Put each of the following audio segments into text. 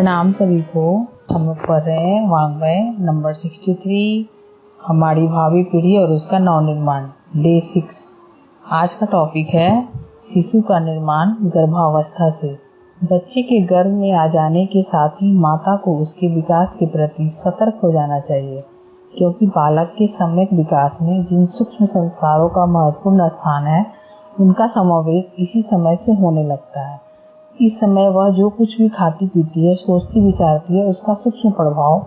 प्रणाम सभी को। हम लोग पढ़ रहे हैं वाङ्मय नंबर 63, हमारी भावी पीढ़ी और उसका नवनिर्माण, डे 6। आज का टॉपिक है शिशु का निर्माण गर्भावस्था से। बच्चे के गर्भ में आ जाने के साथ ही माता को उसके विकास के प्रति सतर्क हो जाना चाहिए, क्योंकि बालक के सम्यक विकास में जिन सूक्ष्म संस्कारों का महत्वपूर्ण स्थान है, उनका समावेश इसी समय से होने लगता है। इस समय वह जो कुछ भी खाती पीती है, सोचती विचारती है, उसका सूक्ष्म प्रभाव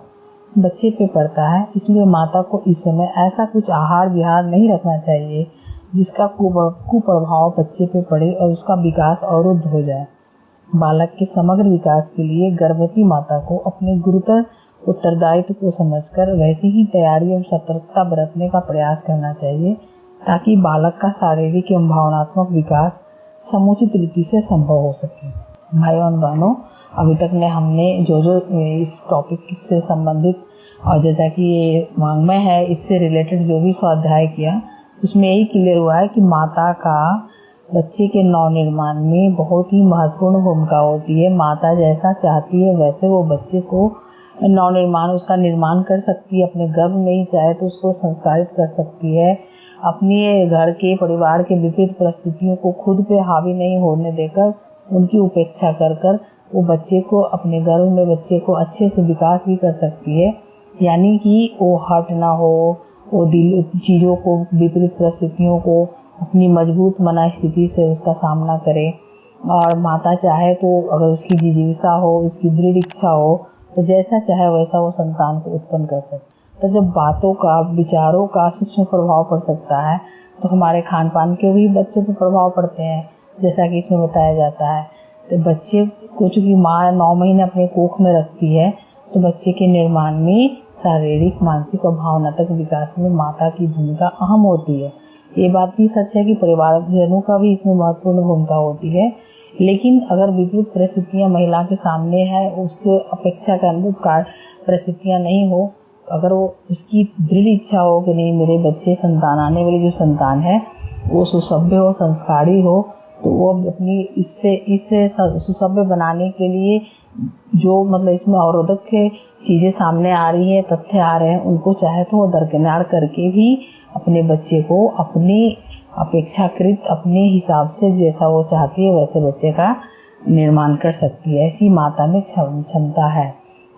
बच्चे पे पड़ता है। इसलिए माता को इस समय ऐसा कुछ आहार विहार नहीं रखना चाहिए जिसका कुप्रभाव बच्चे पे पड़े और उसका विकास अवरुद्ध हो जाए। बालक के समग्र विकास के लिए गर्भवती माता को अपने गुरुतर उत्तरदायित्व को समझकर वैसी ही तैयारी और सतर्कता बरतने का प्रयास करना चाहिए, ताकि बालक का शारीरिक एवं भावनात्मक विकास समुचित रीति से संभव हो सके। भाइयों और बहनों, अभी तक हमने जो इस टॉपिक से संबंधित और जैसा कि ये वाङ्मय है, इससे रिलेटेड जो भी स्वाध्याय किया, उसमें यही क्लियर हुआ है कि माता का बच्चे के नवनिर्माण में बहुत ही महत्वपूर्ण भूमिका होती है। माता जैसा चाहती है वैसे वो बच्चे को नवनिर्माण, उसका निर्माण कर सकती है। अपने गर्भ में ही चाहे तो उसको संस्कारित कर सकती है। अपने घर के परिवार के विपरीत परिस्थितियों को खुद पे हावी नहीं होने देकर, उनकी उपेक्षा कर कर वो बच्चे को, अपने गर्भ में बच्चे को अच्छे से विकास भी कर सकती है। यानी कि वो हट ना हो, वो चीज़ों को, विपरीत परिस्थितियों को अपनी मजबूत मना स्थिति से उसका सामना करे। और माता चाहे तो अगर उसकी जिज्ञासा हो, उसकी दृढ़ इच्छा हो, तो जैसा चाहे वैसा वो संतान को उत्पन्न कर सकते। तो जब बातों का, विचारों का सूक्ष्म प्रभाव पड़ सकता है, तो हमारे खान पान के भी बच्चे पर प्रभाव पड़ते हैं, जैसा कि इसमें बताया जाता है। तो बच्चे को चूँकि माँ 9 महीने अपने कोख में रखती है, तो बच्चे के निर्माण में शारीरिक, मानसिक और भावनात्मक विकास में माता की भूमिका अहम होती है। ये बात भी सच है कि परिवारजनों का भी इसमें महत्वपूर्ण भूमिका होती है। लेकिन अगर विपरीत परिस्थितियाँ महिला के सामने है, उसके अपेक्षा के अनुरूप परिस्थितियाँ नहीं हो, अगर वो उसकी दृढ़ इच्छा हो कि नहीं, मेरे बच्चे संतान, आने वाली जो संतान है वो सुसभ्य हो, संस्कारी हो, तो वो अपनी इससे सुसभ्य बनाने के लिए जो इसमें अवरोधक चीज़ें सामने आ रही है, तथ्य आ रहे हैं, उनको चाहे तो वो दरकिनार करके भी अपने बच्चे को अपने अपेक्षाकृत, अपने हिसाब से जैसा वो चाहती है वैसे बच्चे का निर्माण कर सकती है। ऐसी माता में क्षमता है।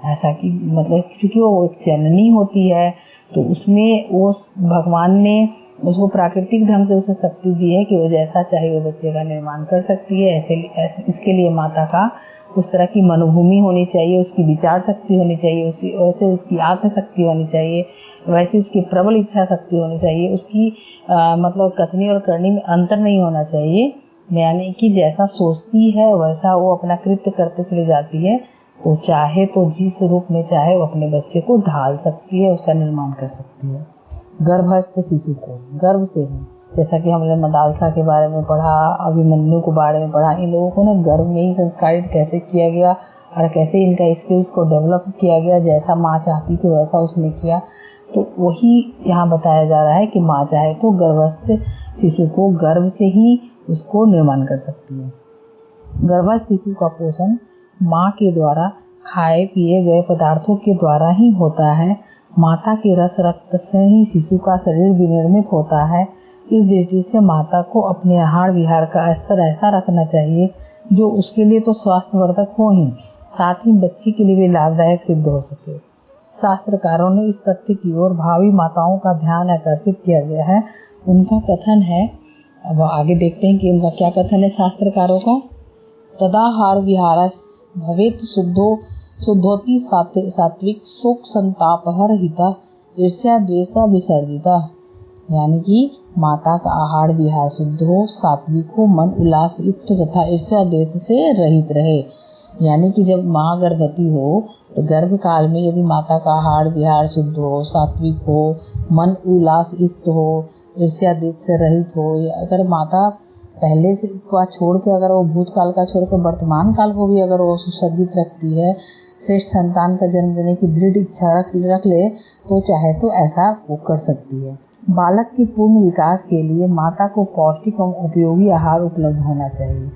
ऐसा कि क्योंकि वो एक जननी होती है, तो उसमें वो भगवान ने उसको प्राकृतिक ढंग से उसे शक्ति दी है कि वो जैसा चाहे वो बच्चे का निर्माण कर सकती है। ऐसे इसके लिए माता का उस तरह की मनोभूमि होनी चाहिए, उसकी विचार शक्ति होनी चाहिए, वैसे उसकी आत्मशक्ति होनी चाहिए, वैसे उसकी प्रबल इच्छा शक्ति होनी चाहिए। उसकी कथनी और करनी में अंतर नहीं होना चाहिए। यानी कि जैसा सोचती है वैसा वो अपना कृत्य करते चली जाती है। तो चाहे तो जिस रूप में चाहे वो अपने बच्चे को ढाल सकती है, उसका निर्माण कर सकती है। गर्भस्थ शिशु को गर्भ से ही, जैसा कि हमने मदालसा के बारे में पढ़ा, अभिमन्यु के बारे में पढ़ा, इन लोगों को ना गर्भ में ही संस्कारित कैसे किया गया और कैसे इनका स्किल्स को डेवलप किया गया, जैसा माँ चाहती थी वैसा उसने किया। तो वही यहाँ बताया जा रहा है कि माँ चाहे तो गर्भस्थ शिशु को गर्भ से ही उसको निर्माण कर सकती है। गर्भस्थ शिशु का पोषण माँ के द्वारा खाए पिए गए पदार्थों के द्वारा ही होता है। माता के रस रक्त से ही शिशु का शरीर विनिर्मित होता है। इस दृष्टि से माता को अपने आहार विहार का स्तर ऐसा रखना चाहिए जो उसके लिए तो स्वास्थ्यवर्धक हो ही, साथ ही बच्चे के लिए भी लाभदायक सिद्ध हो सके। शास्त्रकारों ने इस तथ्य की ओर भावी माताओं का ध्यान आकर्षित किया गया है। उनका कथन है, अब आगे देखते हैं कि उनका क्या कथन है शास्त्रकारों का। तदाहार विहारस भवेत शुद्धोति सात्विक शोक संतापहर हिता ईर्ष्या द्वेषा विसर्जिता। यानी कि माता का आहार विहार शुद्ध हो, सात्विक हो, मन उल्लास युक्त तथा ईर्ष्या द्वेष से रहित रहे। यानी कि जब माँ गर्भवती हो, तो गर्भ काल में यदि माता का आहार विहार शुद्ध हो, सात्विक हो, मन उल्लास युक्त हो, ईर्ष्या द्वेष से रहित हो, अगर माता पहले से का छोड़ के, अगर वो भूतकाल का छोड़ कर वर्तमान काल को भी अगर वो सुसज्जित रखती है, श्रेष्ठ संतान का जन्म देने की दृढ़ इच्छा रख ले, तो चाहे तो ऐसा वो कर सकती है। बालक के पूर्ण विकास के लिए माता को पौष्टिक एवं उपयोगी आहार उपलब्ध होना चाहिए।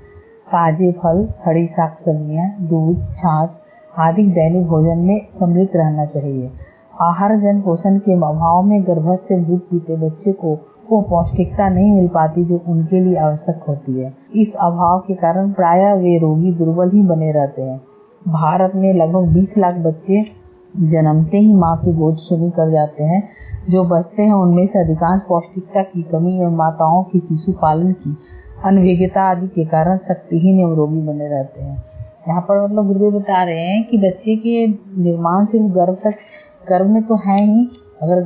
ताजे फल, हरी शाक सब्जियाँ, दूध, छाछ, अधिक दैनिक भोजन में सम्मिलित रहना चाहिए। आहार जन पोषण के अभाव में गर्भस्थ दूध पीते बच्चे को पौष्टिकता नहीं मिल पाती जो उनके लिए आवश्यक होती है। इस अभाव के कारण प्रायः वे रोगी दुर्बल ही बने रहते हैं। भारत में लगभग 20 लाख बच्चे जन्मते ही मां की गोद सुनी कर जाते हैं। जो बचते हैं उनमें से अधिकांश पौष्टिकता की कमी एवं माताओं की शिशु पालन की अनभिज्ञता आदि के कारण शक्तिहीन एवं रोगी बने रहते हैं। यहाँ पर मतलब गुरुदेव बता रहे हैं कि बच्चे के निर्माण से गर्भ में तो है ही, अगर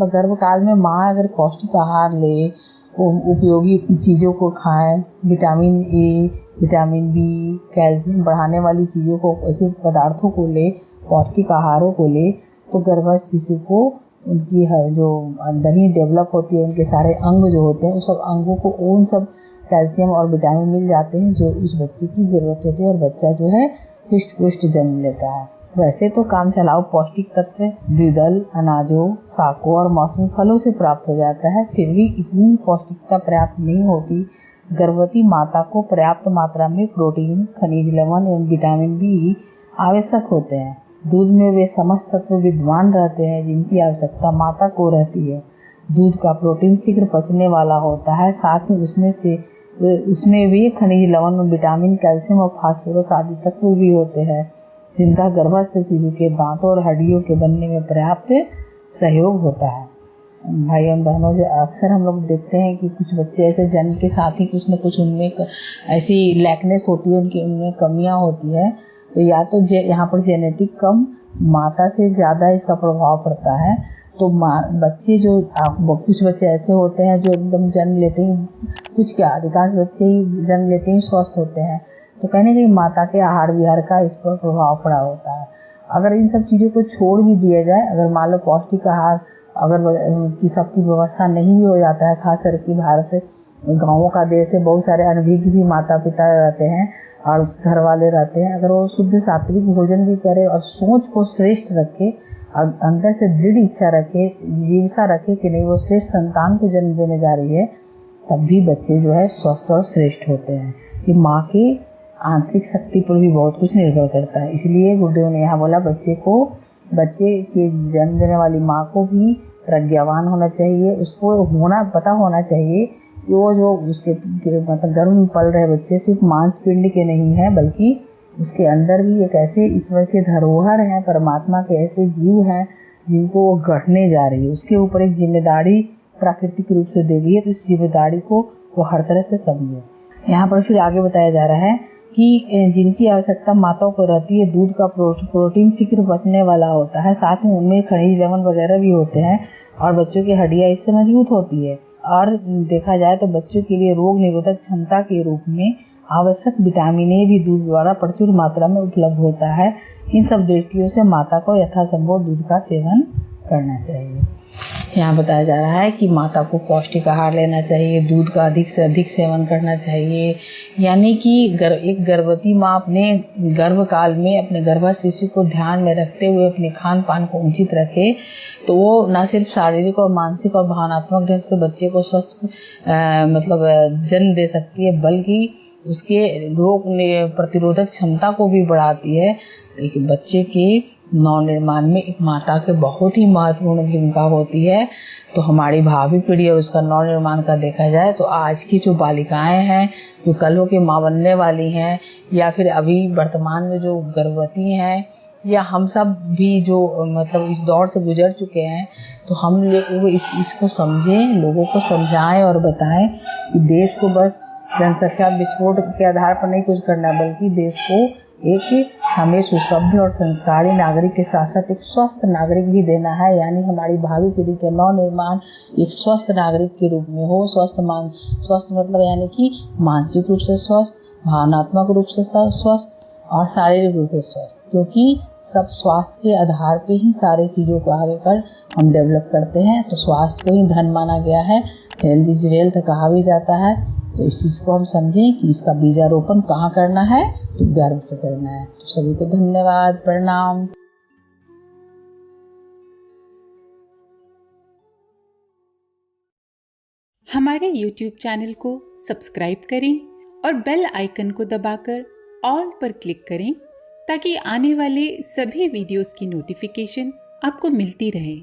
गर्भ काल में माँ अगर पौष्टिक आहार ले, उपयोगी चीज़ों को खाएं, vitamin A, vitamin B, calcium बढ़ाने वाली चीज़ों को, ऐसे पदार्थों को ले, पौष्टिक आहारों को ले, तो गर्भस्थ शिशु को उनकी जो अंदर ही डेवलप होती है, उनके सारे अंग जो होते हैं उस सब अंगों को उन सब कैल्शियम और विटामिन मिल जाते हैं जो उस बच्चे की ज़रूरत होती है और बच्चा जो है पुष्ट पुष्ट जन्म लेता है। वैसे तो काम चलाओ पौष्टिक तत्व द्विदल अनाजों, शाकों और मौसमी फलों से प्राप्त हो जाता है, फिर भी इतनी पौष्टिकता पर्याप्त नहीं होती। गर्भवती माता को पर्याप्त मात्रा में प्रोटीन, खनिज लवण एवं विटामिन बी आवश्यक होते हैं। दूध में वे समस्त तत्व विद्यमान रहते हैं जिनकी आवश्यकता माता को रहती है। दूध का प्रोटीन शीघ्र पचने वाला होता है, साथ ही उसमें वे खनिज लवण, विटामिन, कैल्शियम और फास्फोरस आदि तत्व भी होते हैं जिनका गर्भस्थ शिशु के दांतों और हड्डियों के बनने में पर्याप्त सहयोग होता है। भाई और बहनों, जो अक्सर हम लोग देखते हैं कि कुछ बच्चे ऐसे जन्म के साथ ही कुछ न कुछ उनमें ऐसी लैकनेस होती है, उनमें कमियां होती है। तो या तो यहाँ पर जेनेटिक कम, माता से ज़्यादा इसका प्रभाव पड़ता है। तो बच्चे कुछ बच्चे ऐसे होते हैं जो एकदम जन्म लेते ही, कुछ क्या अधिकांश बच्चे ही जन्म लेते ही स्वस्थ होते हैं। तो कहने कि माता के आहार विहार का इस पर प्रभाव पड़ा होता है। अगर इन सब चीज़ों को छोड़ भी दिया जाए, अगर मान लो पौष्टिक आहार अगर की सबकी व्यवस्था नहीं भी हो जाता है, खास करके भारत गाँवों का देश है, बहुत सारे अनभिज्ञ भी माता पिता रहते हैं और उस घर वाले रहते हैं। अगर वो शुद्ध सात्विक भोजन भी करे और सोच को श्रेष्ठ रखे और अंदर से दृढ़ इच्छा रखे, जिज्ञासा रखे कि नहीं वो श्रेष्ठ संतान को जन्म देने जा रही है, तब भी बच्चे जो है स्वस्थ और श्रेष्ठ होते हैं। कि माँ की आंतरिक शक्ति पर भी बहुत कुछ निर्भर करता है। इसलिए गुरुदेव ने यहाँ बोला बच्चे के जन्म देने वाली माँ को भी प्रज्ञावान होना चाहिए, उसको पता होना चाहिए कि वो जो उसके मतलब गर्भ में पल रहे बच्चे सिर्फ मांसपिंड के नहीं है, बल्कि उसके अंदर भी एक ऐसे ईश्वर के धरोहर हैं, परमात्मा के ऐसे जीव हैं जिनको वो गढ़ने जा रही है। उसके ऊपर एक जिम्मेदारी प्राकृतिक रूप से दे दी है, तो इस जिम्मेदारी को वो हर तरह से समझे। यहाँ पर फिर आगे बताया जा रहा है कि जिनकी आवश्यकता माताओं को रहती है, दूध का प्रोटीन शीघ्र पचने वाला होता है, साथ में उनमें खनिज लवण वगैरह भी होते हैं और बच्चों की हड्डियां इससे मजबूत होती है। और देखा जाए तो बच्चों के लिए रोग निरोधक क्षमता के रूप में आवश्यक विटामिन ए भी दूध द्वारा प्रचुर मात्रा में उपलब्ध होता है। इन सब दृष्टियों से माता को यथासंभव दूध का सेवन करना चाहिए। यहाँ बताया जा रहा है कि माता को पौष्टिक आहार लेना चाहिए, दूध का अधिक से अधिक सेवन करना चाहिए। यानी कि एक गर्भवती माँ अपने गर्भ काल में अपने गर्भस्थ शिशु को ध्यान में रखते हुए अपने खान पान को उचित रखे, तो वो न सिर्फ शारीरिक और मानसिक और भावनात्मक ढंग से बच्चे को स्वस्थ जन्म दे सकती है, बल्कि उसके रोग प्रतिरोधक क्षमता को भी बढ़ाती है। एक बच्चे के नवनिर्माण में एक माता के बहुत ही महत्वपूर्ण भूमिका होती है। तो हमारी भावी पीढ़ी और उसका नवनिर्माण का देखा जाए तो आज की जो बालिकाएं हैं, जो कल हो के माँ बनने वाली हैं, या फिर अभी वर्तमान में जो गर्भवती हैं, या हम सब भी जो मतलब इस दौर से गुजर चुके हैं, तो हम लोग इसको समझें, लोगों को समझाएं और बताएं कि देश को बस जनसंख्या विस्फोट के आधार पर नहीं कुछ करना, बल्कि देश को एक हमें सुसभ्य और संस्कारी नागरिक के साथ साथ एक स्वस्थ नागरिक भी देना है। यानी हमारी भावी पीढ़ी के नवनिर्माण एक स्वस्थ नागरिक के रूप में हो। स्वस्थ मतलब यानी कि मानसिक रूप से स्वस्थ, भावनात्मक रूप से स्वस्थ और शारीरिक रूप से स्वस्थ, क्योंकि सब स्वास्थ्य के आधार पे ही सारी चीज़ों को आगे कर हम डेवलप करते हैं। तो स्वास्थ्य को ही धन माना गया है, हेल्थ इज वेल्थ कहा भी जाता है। तो इस चीज़ को हम समझें कि इसका बीजारोपण कहाँ करना है, तो गर्भ से करना है। तो सभी को धन्यवाद, प्रणाम। हमारे YouTube चैनल को सब्सक्राइब करें और बेल आइकन को दबाकर ऑल पर क्लिक करें ताकि आने वाले सभी वीडियोस की नोटिफिकेशन आपको मिलती रहे।